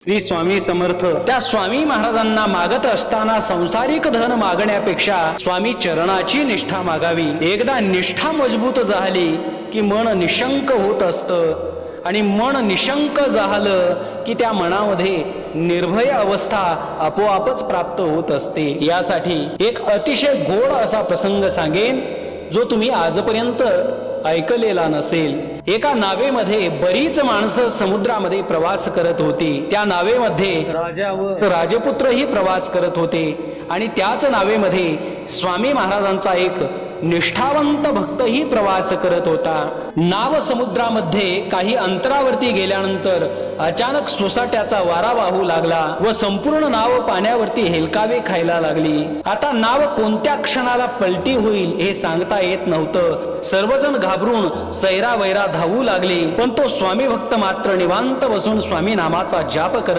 श्री स्वामी समर्थ त्या स्वामी महाराजांना मागत असताना संसारिक धन मागण्यापेक्षा स्वामी चरणाची निष्ठा मागावी। एकदा निष्ठा मजबूत झाली की मन निशंक होत असतं आणि मन निशंक झालं की त्या मनामध्ये निर्भय अवस्था आपोआपच प्राप्त होत असते। यासाठी एक अतिशय गोड असा प्रसंग सांगेन जो तुम्ही आजपर्यंत ऐकलेला नसेल। एका नावेमध्ये बरीच माणसं समुद्रामध्ये प्रवास करत होती। त्या नावेमध्ये राजा व राजपुत्र ही प्रवास करत होते आणि त्याच नावेमध्ये स्वामी महाराजांचा एक निष्ठावंत भक्त ही प्रवास करत होता। नाव समुद्रामध्ये काही अंतरावरती गेल्यानंतर अचानक सोसाट्याचा वारा वाहू लागला व संपूर्ण नाव पाण्यावरती हेलकावे खायला लागली। आता नाव कोणत्या क्षणाला पलटी होईल हे सांगता येत नव्हतं। सर्वजण घाबरून सैरा वैरा धावू लागले, पण तो स्वामी भक्त मात्र निवांत बसून स्वामी नामाचा जाप करत